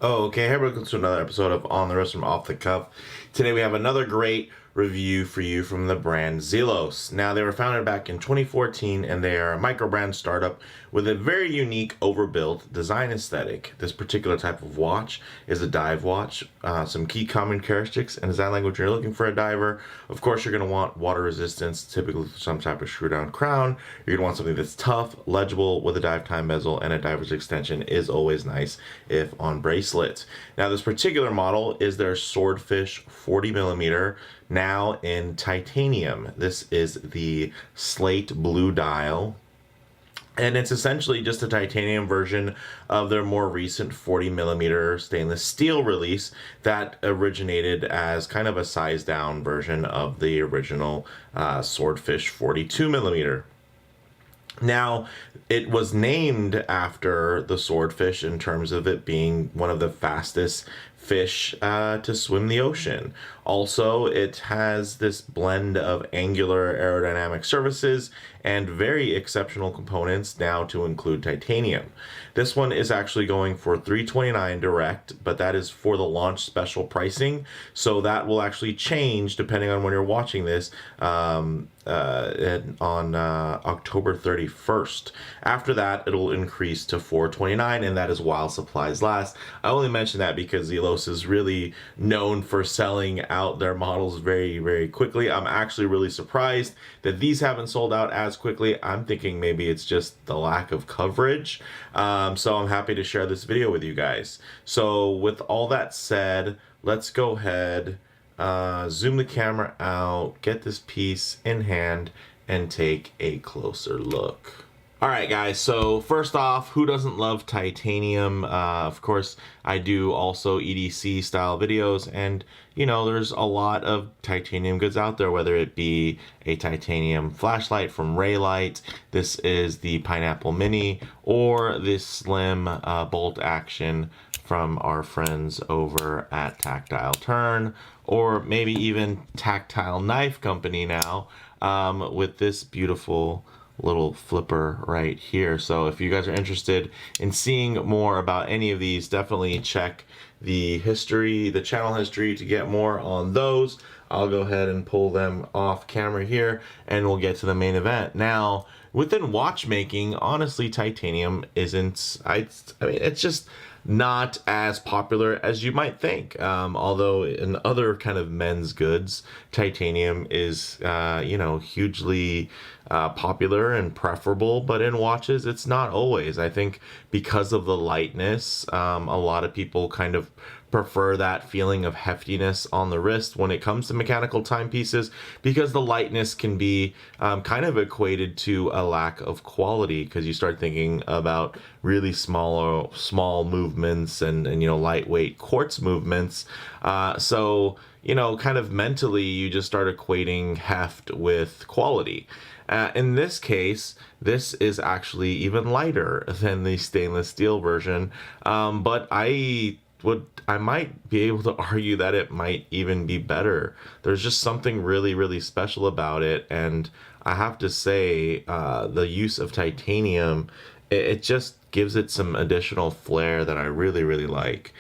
Oh, okay. Hey, welcome to another episode of On the Wrist from Off the Cuff. Today we have another great review for you from the brand Zelos. Now, they were founded back in 2014 and they are a micro brand startup with a very unique overbuilt design aesthetic. This particular type of watch is a dive watch. Some key common characteristics and design language you're looking for a diver. Of course, you're going to want water resistance, typically some type of screw down crown. You're going to want something that's tough, legible with a dive time bezel, and a diver's extension is always nice if on bracelet. Now, this particular model is their Swordfish 40 millimeter, now in titanium. This is the Slate blue dial, and it's essentially just a titanium version of their more recent 40 millimeter stainless steel release that originated as kind of a size down version of the original Swordfish 42 millimeter. Now, it was named after the swordfish in terms of it being one of the fastest fish to swim the ocean. Also, it has this blend of angular aerodynamic surfaces and very exceptional components now to include titanium. This one is actually going for $329 direct, but that is for the launch special pricing. So that will actually change depending on when you're watching this on October 31st. After that, it'll increase to $429, and that is while supplies last. I only mention that because Zelos is really known for selling out their models very, very quickly. I'm actually really surprised that these haven't sold out as quickly. I'm thinking maybe it's just the lack of coverage. So I'm happy to share this video with you guys. So with all that said, let's go ahead, zoom the camera out, get this piece in hand, and take a closer look. All right, guys, so first off, who doesn't love titanium? Of course, I do also EDC style videos, and you know, there's a lot of titanium goods out there, whether it be a titanium flashlight from Raylight, this is the Pineapple Mini, or this slim bolt action from our friends over at Tactile Turn, or maybe even Tactile Knife Company now, with this beautiful little flipper right here. So if you guys are interested in seeing more about any of these, definitely check the history, the channel history, to get more on those. I'll go ahead and pull them off camera here and we'll get to the main event. Now, within watchmaking, honestly, titanium isn't, I mean, it's just not as popular as you might think. Although in other kind of men's goods, titanium is, you know, hugely popular and preferable, but in watches, it's not always. I think because of the lightness, a lot of people kind of prefer that feeling of heftiness on the wrist when it comes to mechanical timepieces, because the lightness can be kind of equated to a lack of quality, because you start thinking about really small movements and you know, lightweight quartz movements. So you know, kind of mentally, you just start equating heft with quality. In this case, this is actually even lighter than the stainless steel version, but I might be able to argue that it might even be better. There's just something really, really special about it, and I have to say, the use of titanium, it just gives it some additional flair that I really, really like.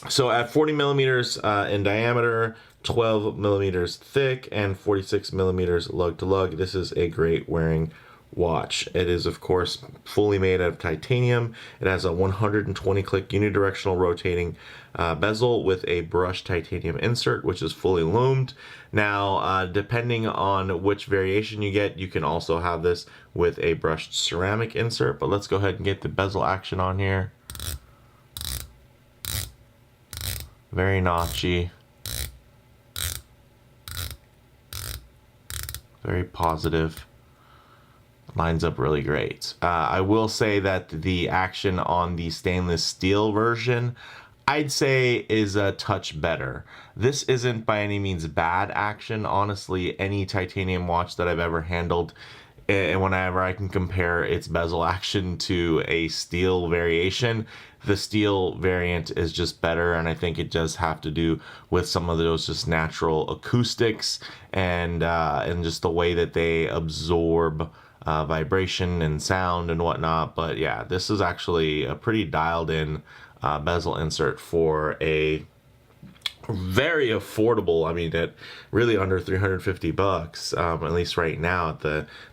So at 40 millimeters in diameter, 12 millimeters thick, and 46 millimeters lug to lug, this is a great wearing watch. It is, of course, fully made out of titanium. It has a 120 click unidirectional rotating bezel with a brushed titanium insert, which is fully lumed. Now, depending on which variation you get, you can also have this with a brushed ceramic insert, but let's go ahead and get the bezel action on here. Very notchy. Very positive. Lines up really great. I will say that the action on the stainless steel version, I'd say, is a touch better. This isn't by any means bad action. Honestly, any titanium watch that I've ever handled And whenever I can compare its bezel action to a steel variation, the steel variant is just better, and I think it does have to do with some of those just natural acoustics and just the way that they absorb vibration and sound and whatnot. But yeah, this is actually a pretty dialed in bezel insert for a very affordable. I mean, at really under 350 bucks, at least right now at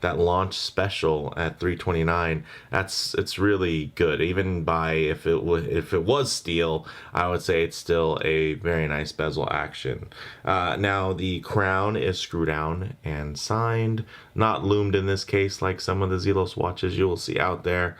that launch special at 329. It's really good. Even by if it was steel, I would say it's still a very nice bezel action. Now the crown is screw down and signed, not loomed in this case like some of the Zelos watches you will see out there.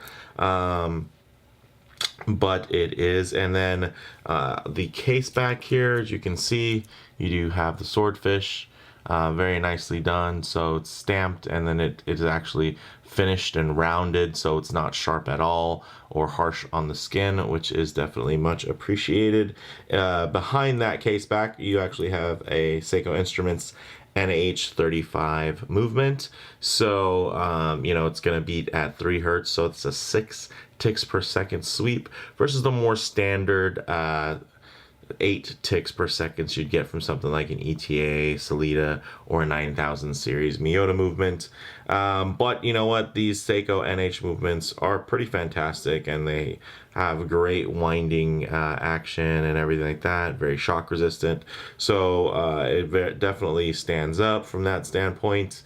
But it is. And then the case back here, as you can see, you do have the Swordfish, very nicely done. So it's stamped, and then it is actually finished and rounded, so it's not sharp at all or harsh on the skin, which is definitely much appreciated. Behind that case back, you actually have a Seiko Instruments NH35 movement. So, you know, it's going to beat at 3 Hertz, so it's a 6 ticks per second sweep versus the more standard 8 ticks per second you'd get from something like an ETA, Salida, or a 9000 series Miyota movement. But you know what? These Seiko NH movements are pretty fantastic, and they have great winding action and everything like that. Very shock resistant. So it definitely stands up from that standpoint.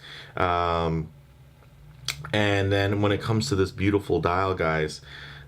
And then when it comes to this beautiful dial, guys,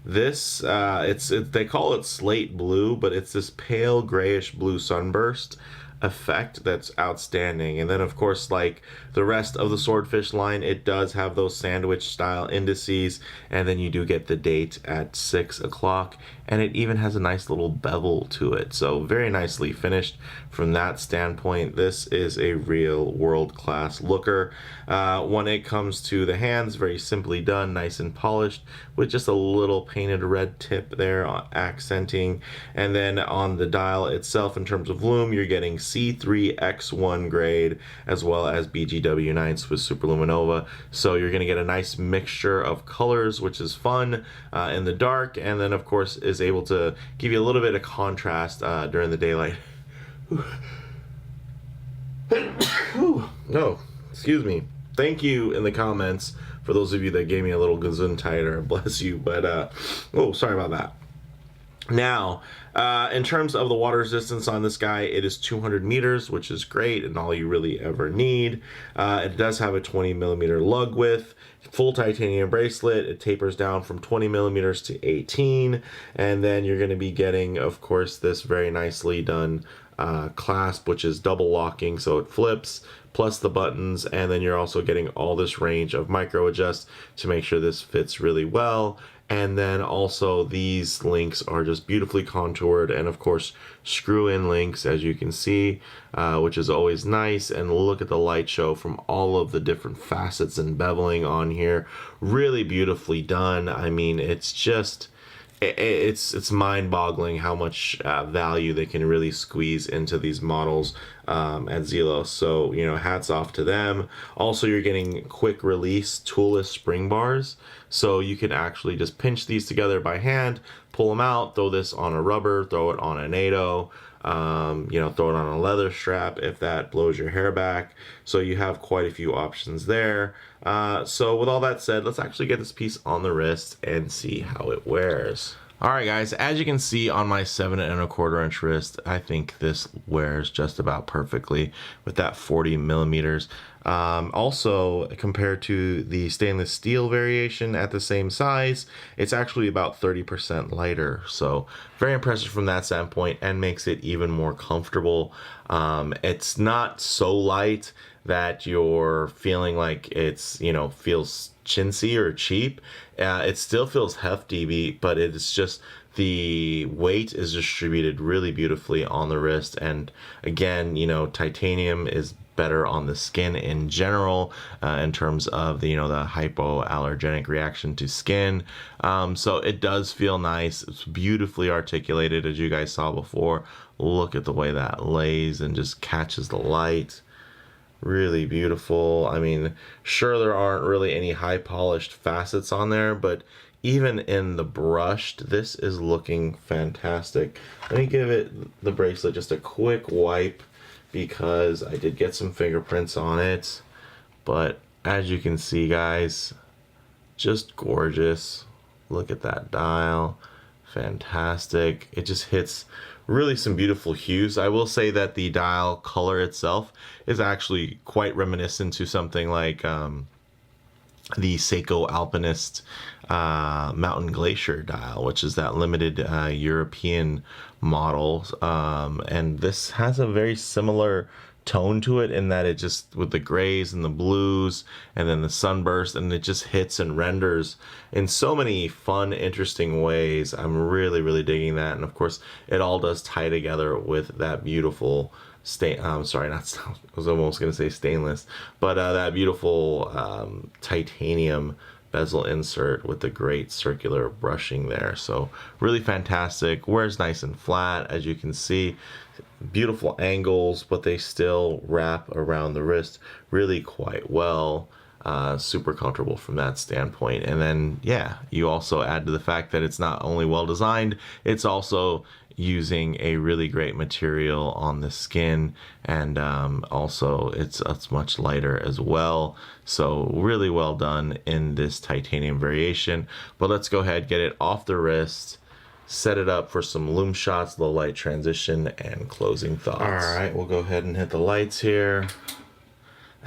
this they call it slate blue, but it's this pale grayish blue sunburst effect that's outstanding. And then of course, like the rest of the Swordfish line, it does have those sandwich style indices, and then you do get the date at 6 o'clock, and it even has a nice little bevel to it. So very nicely finished from that standpoint. This is a real world-class looker. When it comes to the hands, very simply done, nice and polished, with just a little painted red tip there accenting. And then on the dial itself, in terms of lume, you're getting C3X1 grade as well as BGW9 Swiss Superluminova. So you're going to get a nice mixture of colors, which is fun in the dark, and then of course is able to give you a little bit of contrast during the daylight. No, excuse me. Thank you in the comments for those of you that gave me a little gesundheit, bless you. But oh, sorry about that. Now, in terms of the water resistance on this guy, it is 200 meters, which is great and all you really ever need. It does have a 20 millimeter lug width, full titanium bracelet. It tapers down from 20 millimeters to 18. And then you're going to be getting, of course, this very nicely done clasp, which is double locking, so it flips, plus the buttons. And then you're also getting all this range of micro adjust to make sure this fits really well. And then also these links are just beautifully contoured, and of course screw in links, as you can see, which is always nice. And look at the light show from all of the different facets and beveling on here. Really beautifully done. I mean, it's just it's mind-boggling how much value they can really squeeze into these models at Zelos. So, you know, hats off to them. Also, you're getting quick release toolless spring bars, so you can actually just pinch these together by hand, pull them out, throw this on a rubber, throw it on a NATO, you know, throw it on a leather strap if that blows your hair back. So you have quite a few options there. So with all that said, let's actually get this piece on the wrist and see how it wears. All right, guys, as you can see on my 7 1/4 inch wrist, I think this wears just about perfectly with that 40 millimeters. Also, compared to the stainless steel variation at the same size, it's actually about 30% lighter. So very impressive from that standpoint, and makes it even more comfortable. It's not so light that you're feeling like it's, you know, feels chintzy or cheap. It still feels hefty, but it's just the weight is distributed really beautifully on the wrist. And again, you know, titanium is better on the skin in general in terms of the, you know, the hypoallergenic reaction to skin. So it does feel nice. It's beautifully articulated, as you guys saw before. Look at the way that lays and just catches the light. Really beautiful. I mean, sure, there aren't really any high polished facets on there, but even in the brushed, this is looking fantastic. Let me give it the bracelet just a quick wipe because I did get some fingerprints on it. But as you can see, guys, just gorgeous. Look at that dial. Fantastic. It just hits really some beautiful hues. I will say that the dial color itself is actually quite reminiscent to something like the Seiko Alpinist Mountain Glacier dial, which is that limited European model. And this has a very similar tone to it in that it just, with the grays and the blues and then the sunburst, and it just hits and renders in so many fun, interesting ways. I'm really, really digging that. And of course, it all does tie together with that beautiful sorry, not, I was almost going to say stainless, but that beautiful titanium bezel insert with the great circular brushing there. So really fantastic. Wears nice and flat, as you can see. Beautiful angles, but they still wrap around the wrist really quite well. Super comfortable from that standpoint. And then, yeah, you also add to the fact that it's not only well designed, it's also using a really great material on the skin, and also it's much lighter as well. So really well done in this titanium variation. But let's go ahead, get it off the wrist, set it up for some Lume Shots, low light transition, and closing thoughts. All right, we'll go ahead and hit the lights here.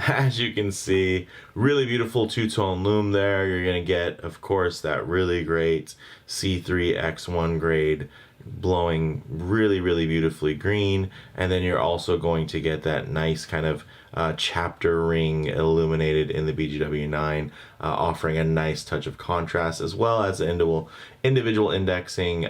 As you can see, really beautiful two-tone lume there. You're gonna get, of course, that really great C3X1 grade blowing really, really beautifully green. And then you're also going to get that nice kind of chapter ring illuminated in the BGW9, offering a nice touch of contrast, as well as individual indexing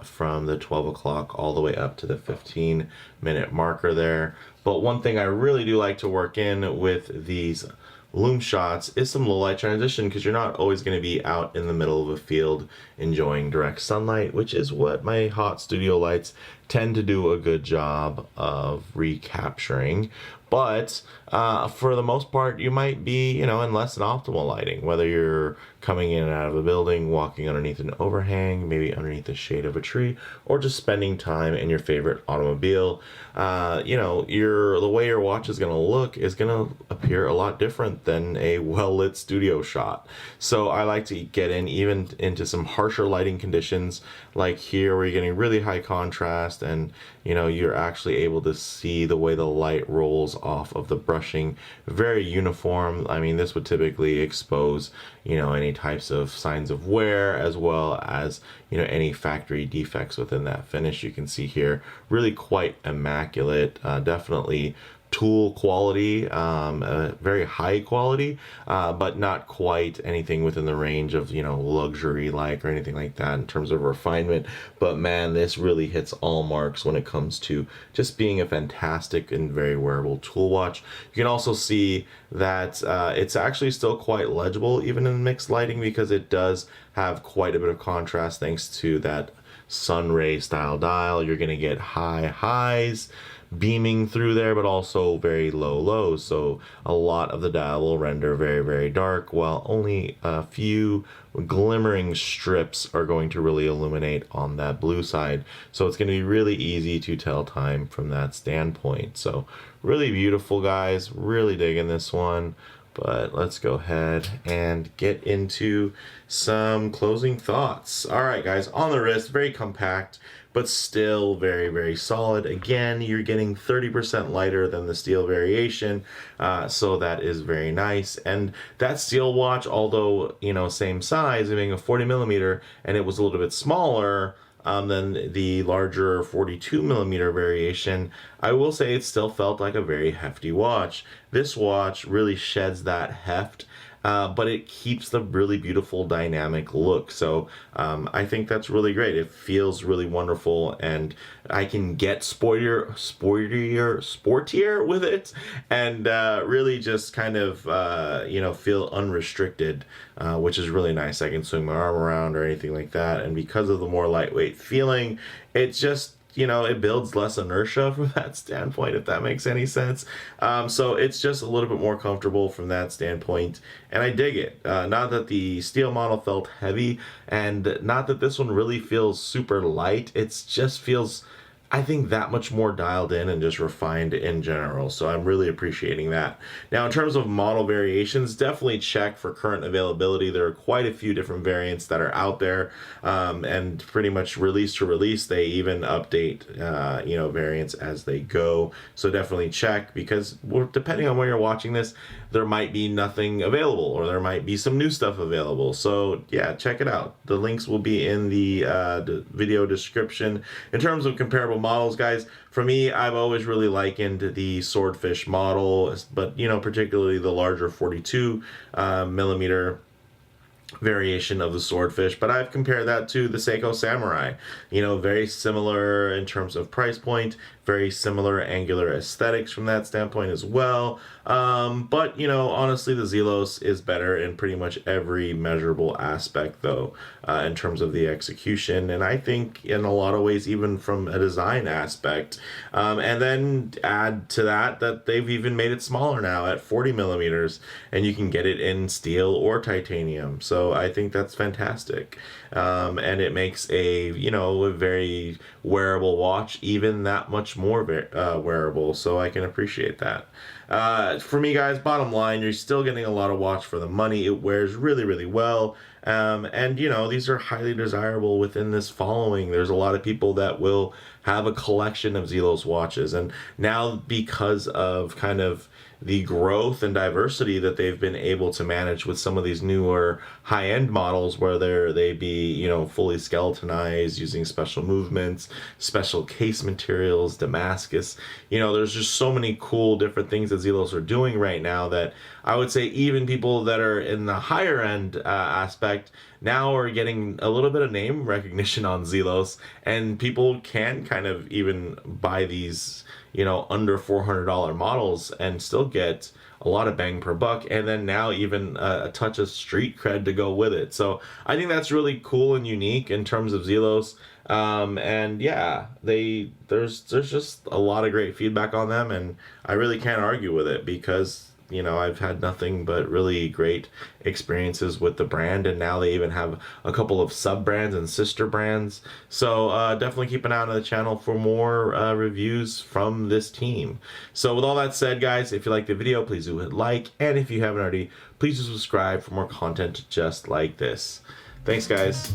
from the 12 o'clock all the way up to the 15-minute marker there. But one thing I really do like to work in with these Lume Shots is some low light transition, because you're not always going to be out in the middle of a field enjoying direct sunlight, which is what my hot studio lights tend to do a good job of recapturing. But for the most part, you might be, in less than optimal lighting, whether you're coming in and out of a building, walking underneath an overhang, maybe underneath the shade of a tree, or just spending time in your favorite automobile. The way your watch is going to look is going to appear a lot different than a well-lit studio shot. So I like to get even into some harsher lighting conditions, like here, where you're getting really high contrast, and you're actually able to see the way the light rolls off of the brushing, very uniform. I mean, this would typically expose any types of signs of wear, as well as any factory defects within that finish. You can see here, really quite immaculate, definitely tool quality, very high quality, but not quite anything within the range of luxury like or anything like that in terms of refinement. But man, this really hits all marks when it comes to just being a fantastic and very wearable tool watch. You can also see that it's actually still quite legible even in mixed lighting, because it does have quite a bit of contrast thanks to that sun ray style dial. You're going to get high highs beaming through there, but also very low lows. So a lot of the dial will render very, very dark, while only a few glimmering strips are going to really illuminate on that blue side. So it's going to be really easy to tell time from that standpoint. So really beautiful, guys. Really digging this one. But let's go ahead and get into some closing thoughts. All right, guys, on the wrist, very compact, but still very, very solid. Again, you're getting 30% lighter than the steel variation, so that is very nice. And that steel watch, although, same size, being a 40 millimeter, and it was a little bit smaller than the larger 42 millimeter variation, I will say it still felt like a very hefty watch. This watch really sheds that heft, but it keeps the really beautiful dynamic look. So I think that's really great. It feels really wonderful, and I can get sportier with it, and really just kind of feel unrestricted, which is really nice. I can swing my arm around or anything like that, and because of the more lightweight feeling, it just you know, it builds less inertia from that standpoint, if that makes any sense. So it's just a little bit more comfortable from that standpoint, and I dig it. Not that the steel model felt heavy, and not that this one really feels super light. It just feels, I think, that much more dialed in and just refined in general. So I'm really appreciating that. Now, in terms of model variations, definitely check for current availability. There are quite a few different variants that are out there, and pretty much release to release, they even update, you know, variants as they go. So definitely check, because depending on where you're watching this, there might be nothing available, or there might be some new stuff available. So yeah, check it out. The links will be in the video description. In terms of comparable models, guys, for me, I've always really likened the Swordfish model, but you know, particularly the larger 42 millimeter variation of the Swordfish, but I've compared that to the Seiko Samurai. You know, very similar in terms of price point, very similar angular aesthetics from that standpoint as well. But you know, honestly, the Zelos is better in pretty much every measurable aspect, though, in terms of the execution, and I think in a lot of ways, even from a design aspect. And then add to that they've even made it smaller now at 40 millimeters, and you can get it in steel or titanium. So I think that's fantastic, and it makes a, you know, a very wearable watch even that much more wearable. So I can appreciate that. For me, guys, bottom line, you're still getting a lot of watch for the money. It wears really, really well. And you know, these are highly desirable within this following. There's a lot of people that will have a collection of Zelos watches, and now because of kind of the growth and diversity that they've been able to manage with some of these newer high-end models, where they be, you know, fully skeletonized using special movements, special case materials, Damascus. You know, there's just so many cool different things that Zelos are doing right now that I would say even people that are in the higher end aspect now are getting a little bit of name recognition on Zelos, and people can kind of even buy these, you know, under $400 models and still get a lot of bang per buck, and then now even a touch of street cred to go with it. So I think that's really cool and unique in terms of Zelos. And yeah, there's just a lot of great feedback on them, and I really can't argue with it, because you know, I've had nothing but really great experiences with the brand, and now they even have a couple of sub brands and sister brands. So definitely keep an eye on the channel for more reviews from this team. So with all that said, guys, if you like the video, please do hit like, and if you haven't already, please do subscribe for more content just like this. Thanks, guys.